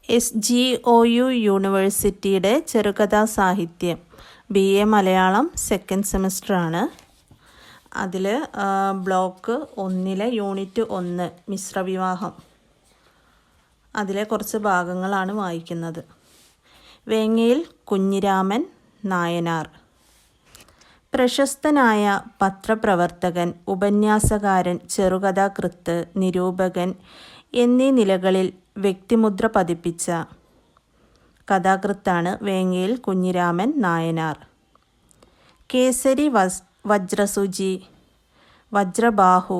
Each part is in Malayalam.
SGOU യൂണിവേഴ്സിറ്റിയുടെ ചെറുകഥാ സാഹിത്യം BA മലയാളം സെക്കൻഡ് സെമസ്റ്റർ ആണ്. അതിൽ ബ്ലോക്ക് 1 യൂണിറ്റ് 1 മിശ്രവിവാഹം, അതിലെ കുറച്ച് ഭാഗങ്ങളാണ് വായിക്കുന്നത്. വേങ്ങയിൽ കുഞ്ഞിരാമൻ നായനാർ പ്രശസ്തനായ പത്രപ്രവർത്തകൻ, ഉപന്യാസകാരൻ, ചെറുകഥാകൃത്ത്, നിരൂപകൻ എന്നീ നിലകളിൽ വ്യക്തിമുദ്ര പതിപ്പിച്ച കഥാകൃത്താണ് വേങ്ങയിൽ കുഞ്ഞിരാമൻ നായനാർ. കേസരി, വജ്രസുചി, വജ്രബാഹു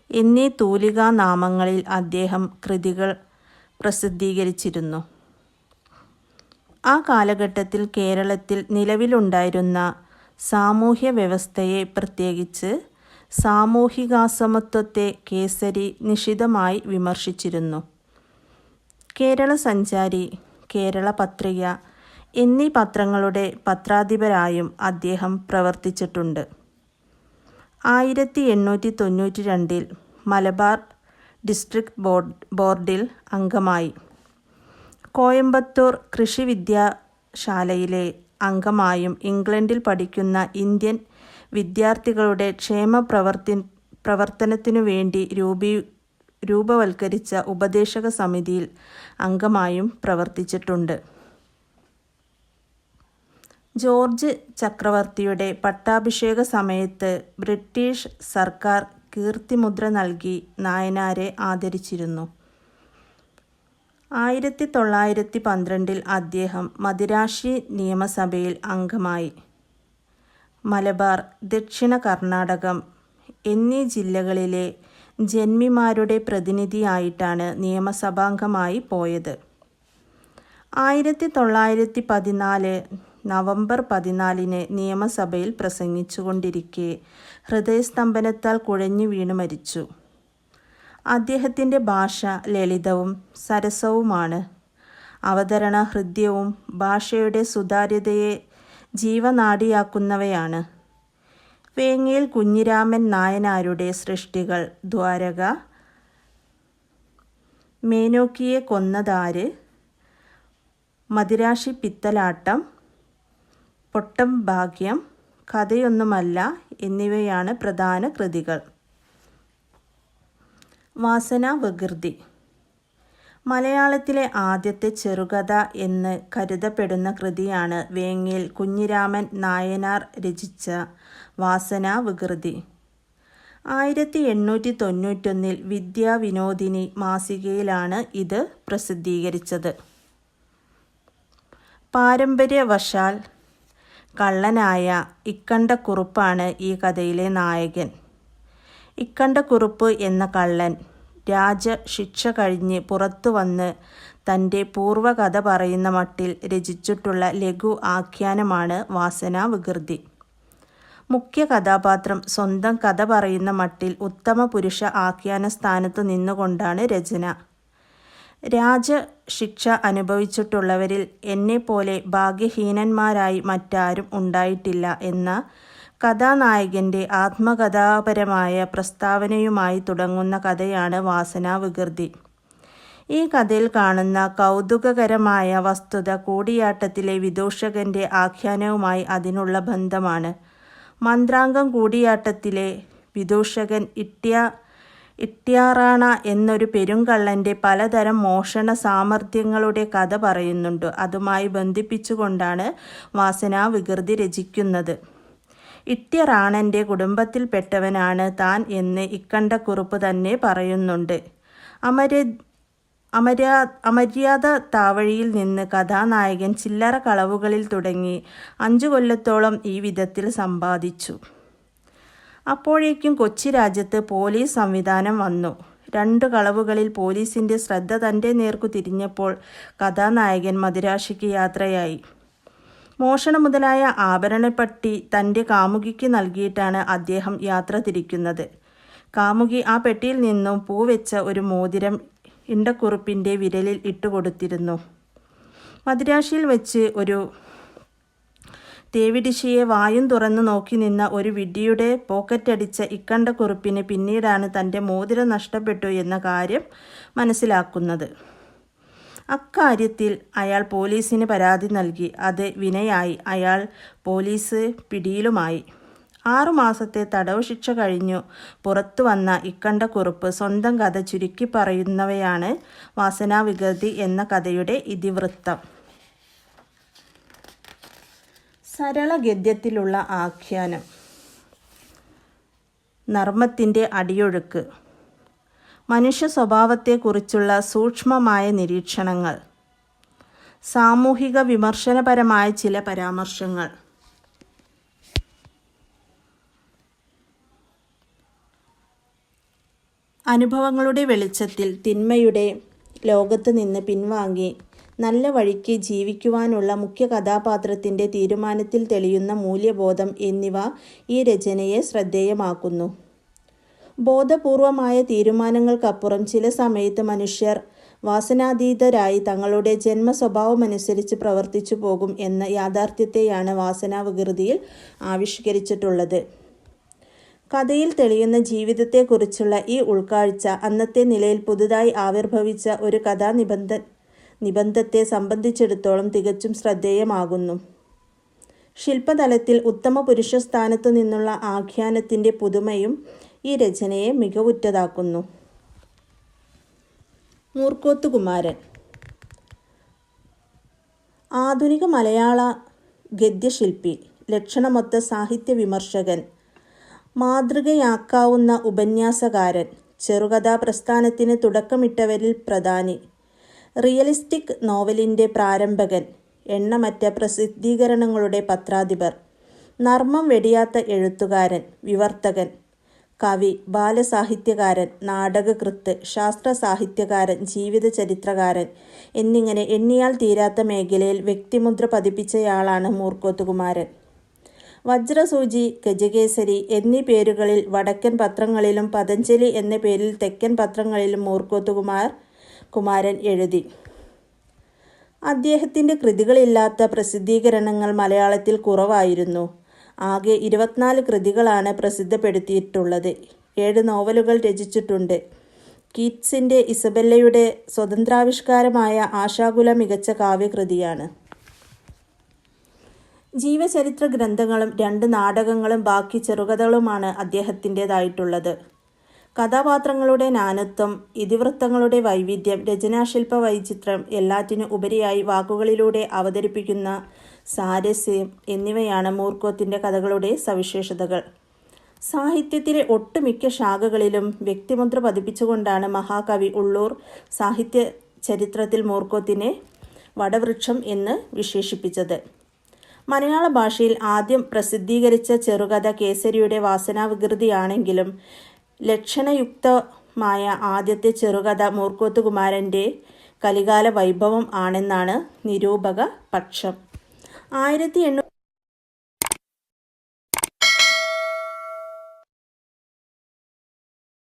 എന്നീ തൂലികാനാമങ്ങളിൽ അദ്ദേഹം കൃതികൾ പ്രസിദ്ധീകരിച്ചിരുന്നു. ആ കാലഘട്ടത്തിൽ കേരളത്തിൽ നിലവിലുണ്ടായിരുന്ന സാമൂഹ്യ വ്യവസ്ഥയെ, പ്രത്യേകിച്ച് സാമൂഹികാസമത്വത്തെ കേസരി നിശിതമായി വിമർശിച്ചിരുന്നു. കേരള സഞ്ചാരി, കേരള പത്രിക എന്നീ പത്രങ്ങളുടെ പത്രാധിപരായും അദ്ദേഹം പ്രവർത്തിച്ചിട്ടുണ്ട്. 1892 മലബാർ ഡിസ്ട്രിക്ട് ബോർഡിൽ അംഗമായി. കോയമ്പത്തൂർ കൃഷി വിദ്യാശാലയിലെ അംഗമായും ഇംഗ്ലണ്ടിൽ പഠിക്കുന്ന ഇന്ത്യൻ വിദ്യാർത്ഥികളുടെ ക്ഷേമ പ്രവർത്തനത്തിനു വേണ്ടി രൂപവൽക്കരിച്ച ഉപദേശക സമിതിയിൽ അംഗമായും പ്രവർത്തിച്ചിട്ടുണ്ട്. ജോർജ് ചക്രവർത്തിയുടെ പട്ടാഭിഷേക സമയത്ത് ബ്രിട്ടീഷ് സർക്കാർ കീർത്തിമുദ്ര നൽകി നായനാരെ ആദരിച്ചിരുന്നു. 1912 അദ്ദേഹം മദിരാശി നിയമസഭയിൽ അംഗമായി. മലബാർ, ദക്ഷിണ കർണാടകം എന്നീ ജില്ലകളിലെ ജന്മിമാരുടെ പ്രതിനിധിയായിട്ടാണ് നിയമസഭാംഗമായി പോയത്. 1914 നവംബർ 14 നിയമസഭയിൽ പ്രസംഗിച്ചുകൊണ്ടിരിക്കെ ഹൃദയസ്തംഭനത്താൽ കുഴഞ്ഞു വീണ് മരിച്ചു. അദ്ദേഹത്തിൻ്റെ ഭാഷ ലളിതവും സരസവുമാണ്. അവതരണ ഹൃദ്യവും ഭാഷയുടെ സുതാര്യതയെ ജീവനാഡിയാക്കുന്നവയാണ്. വേങ്ങയിൽ കുഞ്ഞിരാമൻ നായനാരുടെ സൃഷ്ടികൾ ദ്വാരക, മേനോക്കിയെ കൊന്നതാര്, മദിരാശി പിത്തലാട്ടം, പൊട്ടം ഭാഗ്യം, കഥയൊന്നുമല്ല എന്നിവയാണ് പ്രധാന കൃതികൾ. വാസനാവികൃതി മലയാളത്തിലെ ആദ്യത്തെ ചെറുകഥ എന്ന് കരുതപ്പെടുന്ന കൃതിയാണ് വേങ്ങയിൽ കുഞ്ഞിരാമൻ നായനാർ രചിച്ച വാസനാവികൃതി. 1891 വിദ്യാവിനോദിനി മാസികയിലാണ് ഇത് പ്രസിദ്ധീകരിച്ചത്. പാരമ്പര്യവശാൽ കള്ളനായ ഇക്കണ്ടക്കുറുപ്പാണ് ഈ കഥയിലെ നായകൻ. ഇക്കണ്ടക്കുറുപ്പ് എന്ന കള്ളൻ രാജശിക്ഷ കഴിഞ്ഞ് പുറത്തു വന്ന് തൻ്റെ പൂർവ്വകഥ പറയുന്ന മട്ടിൽ രചിച്ചിട്ടുള്ള ലഘു ആഖ്യാനമാണ് വാസനാവികൃതി. മുഖ്യ കഥാപാത്രം സ്വന്തം കഥ പറയുന്ന മട്ടിൽ ഉത്തമ പുരുഷ ആഖ്യാന സ്ഥാനത്തു നിന്നുകൊണ്ടാണ് രചന. രാജശിക്ഷ അനുഭവിച്ചിട്ടുള്ളവരിൽ എന്നെപ്പോലെ ഭാഗ്യഹീനന്മാരായി മറ്റാരും ഉണ്ടായിട്ടില്ല എന്ന കഥാനായകൻ്റെ ആത്മകഥാപരമായ പ്രസ്താവനയുമായി തുടങ്ങുന്ന കഥയാണ് വാസനാവികൃതി. ഈ കഥയിൽ കാണുന്ന കൗതുകകരമായ വസ്തുത കൂടിയാട്ടത്തിലെ വിദൂഷകൻ്റെ ആഖ്യാനവുമായി അതിനുള്ള ബന്ധമാണ്. മന്ത്രാംഗം കൂടിയാട്ടത്തിലെ വിദൂഷകൻ ഇട്ട്യാറാണ എന്നൊരു പെരുങ്കള്ളൻ്റെ പലതരം മോഷണ സാമർഥ്യങ്ങളുടെ കഥ പറയുന്നുണ്ട്. അതുമായി ബന്ധിപ്പിച്ചുകൊണ്ടാണ് വാസനാവികൃതി രചിക്കുന്നത്. ഇട്ട്യറാണൻ്റെ കുടുംബത്തിൽപ്പെട്ടവനാണ് താൻ എന്ന് ഇക്കണ്ടക്കുറുപ്പ് തന്നെ പറയുന്നുണ്ട്. അമര്യാദ താവഴിയിൽ നിന്ന് കഥാനായകൻ ചില്ലറ കളവുകളിൽ തുടങ്ങി 5 കൊല്ലത്തോളം ഈ വിധത്തിൽ സമ്പാദിച്ചു. അപ്പോഴേക്കും കൊച്ചി രാജ്യത്ത് പോലീസ് സംവിധാനം വന്നു. 2 കളവുകളിൽ പോലീസിൻ്റെ ശ്രദ്ധ തൻ്റെ നേർക്കു തിരിഞ്ഞപ്പോൾ കഥാനായകൻ മദിരാശിക്ക് യാത്രയായി. മോഷണം മുതലായ ആഭരണപ്പെട്ടി തൻ്റെ കാമുകിക്ക് നൽകിയിട്ടാണ് അദ്ദേഹം യാത്ര തിരിക്കുന്നത്. കാമുകി ആ പെട്ടിയിൽ നിന്നും പൂവെച്ച ഒരു മോതിരം ഇണ്ടക്കുറുപ്പിൻ്റെ വിരലിൽ ഇട്ടുകൊടുത്തിരുന്നു. മദിരാശിയിൽ വെച്ച് ഒരു തേവിടിശിയെ വായും തുറന്നു നോക്കി നിന്ന ഒരു വിഡ്ഢിയുടെ പോക്കറ്റടിച്ച ഇക്കണ്ടക്കുറുപ്പിന് പിന്നീടാണ് തൻ്റെ മോതിരം നഷ്ടപ്പെട്ടു എന്ന കാര്യം മനസ്സിലാക്കുന്നത്. അക്കാര്യത്തിൽ അയാൾ പോലീസിന് പരാതി നൽകി. അത് വിനയായി. അയാൾ പോലീസ് പിടിയിലുമായി. 6 മാസത്തെ തടവ് ശിക്ഷ കഴിഞ്ഞു പുറത്തു വന്ന ഇക്കണ്ടക്കുറുപ്പ് സ്വന്തം കഥ ചുരുക്കി പറയുന്നവയാണ് വാസനാവികൃതി എന്ന കഥയുടെ ഇതിവൃത്തം. സരള ഗദ്യത്തിലുള്ള ആഖ്യാനം. നർമ്മത്തിൻ്റെ അടിയൊഴുക്ക്. മനുഷ്യ സ്വഭാവത്തെക്കുറിച്ചുള്ള സൂക്ഷ്മമായ നിരീക്ഷണങ്ങൾ. സാമൂഹിക വിമർശനപരമായ ചില പരാമർശങ്ങൾ. അനുഭവങ്ങളുടെ വെളിച്ചത്തിൽ തിന്മയുടെ ലോകത്ത് നിന്ന് പിൻവാങ്ങി നല്ല വഴിക്ക് ജീവിക്കുവാനുള്ള മുഖ്യ കഥാപാത്രത്തിൻ്റെ തീരുമാനത്തിൽ തെളിയുന്ന മൂല്യബോധം എന്നിവ ഈ രചനയെ ശ്രദ്ധേയമാക്കുന്നു. ബോധപൂർവമായ തീരുമാനങ്ങൾക്കപ്പുറം ചില സമയത്ത് മനുഷ്യർ വാസനാതീതരായി തങ്ങളുടെ ജന്മ സ്വഭാവമനുസരിച്ച് പ്രവർത്തിച്ചു പോകും എന്ന യാഥാർത്ഥ്യത്തെയാണ് വാസനാവികൃതിയിൽ ആവിഷ്കരിച്ചിട്ടുള്ളത്. കഥയിൽ തെളിയുന്ന ജീവിതത്തെക്കുറിച്ചുള്ള ഈ ഉൾക്കാഴ്ച അന്നത്തെ നിലയിൽ പുതുതായി ആവിർഭവിച്ച ഒരു നിബന്ധത്തെ സംബന്ധിച്ചിടത്തോളം തികച്ചും ശ്രദ്ധേയമാകുന്നു. ശില്പതലത്തിൽ ഉത്തമ പുരുഷസ്ഥാനത്തു നിന്നുള്ള ആഖ്യാനത്തിൻ്റെ പുതുമയും ഈ രചനയെ മികവുറ്റതാക്കുന്നു. മൂർക്കോത്ത് കുമാരൻ. ആധുനിക മലയാള ഗദ്യശില്പി, ലക്ഷണമൊത്ത സാഹിത്യ വിമർശകൻ, മാതൃകയാക്കാവുന്ന ഉപന്യാസകാരൻ, ചെറുകഥാ പ്രസ്ഥാനത്തിന് തുടക്കമിട്ടവരിൽ പ്രധാനി, റിയലിസ്റ്റിക് നോവലിൻ്റെ പ്രാരംഭകൻ, എണ്ണമറ്റ പ്രസിദ്ധീകരണങ്ങളുടെ പത്രാധിപർ, നർമ്മം വെടിയാത്ത എഴുത്തുകാരൻ, വിവർത്തകൻ, കവി, ബാലസാഹിത്യകാരൻ, നാടകകൃത്ത്, ശാസ്ത്ര സാഹിത്യകാരൻ, ജീവിതചരിത്രകാരൻ എന്നിങ്ങനെ എണ്ണിയാൽ തീരാത്ത മേഖലയിൽ വ്യക്തിമുദ്ര പതിപ്പിച്ചയാളാണ് മൂർക്കോത്ത് കുമാരൻ. വജ്രസൂചി, ഗജകേസരി എന്നീ പേരുകളിൽ വടക്കൻ പത്രങ്ങളിലും പതഞ്ജലി എന്ന പേരിൽ തെക്കൻ പത്രങ്ങളിലും മൂർക്കോത്ത് കുമാരൻ എഴുതി. അദ്ദേഹത്തിൻ്റെ കൃതികളില്ലാത്ത പ്രസിദ്ധീകരണങ്ങൾ മലയാളത്തിൽ കുറവായിരുന്നു. ആകെ 24 കൃതികളാണ് പ്രസിദ്ധപ്പെടുത്തിയിട്ടുള്ളത്. 7 നോവലുകൾ രചിച്ചിട്ടുണ്ട്. കീറ്റ്സിൻ്റെ ഇസബെല്ലയുടെ സ്വതന്ത്രാവിഷ്കാരമായ ആശാകുല മികച്ച കാവ്യകൃതിയാണ്. ജീവചരിത്ര ഗ്രന്ഥങ്ങളും 2 നാടകങ്ങളും ബാക്കി ചെറുകഥകളുമാണ് അദ്ദേഹത്തിൻ്റേതായിട്ടുള്ളത്. കഥാപാത്രങ്ങളുടെ നാനത്വം, ഇതിവൃത്തങ്ങളുടെ വൈവിധ്യം, രചനാശില്പ വൈചിത്ര്യം, എല്ലാറ്റിനും ഉപരിയായി വാക്കുകളിലൂടെ അവതരിപ്പിക്കുന്ന സാരസ്യം എന്നിവയാണ് മൂർക്കോത്തിൻ്റെ കഥകളുടെ സവിശേഷതകൾ. സാഹിത്യത്തിലെ ഒട്ടുമിക്ക ശാഖകളിലും വ്യക്തിമുദ്ര പതിപ്പിച്ചുകൊണ്ടാണ് മഹാകവി ഉള്ളൂർ സാഹിത്യ ചരിത്രത്തിൽ മൂർക്കോത്തിനെ വടവൃക്ഷം എന്ന് വിശേഷിപ്പിച്ചത്. മലയാള ഭാഷയിൽ ആദ്യം പ്രസിദ്ധീകരിച്ച ചെറുകഥ കേസരിയുടെ വാസനാവികൃതിയാണെങ്കിലും ലക്ഷണയുക്തമായ ആദ്യത്തെ ചെറുകഥ മൂർക്കോത്ത് കുമാരൻ്റെ കലികാല വൈഭവം ആണെന്നാണ് നിരൂപക പക്ഷം. 1800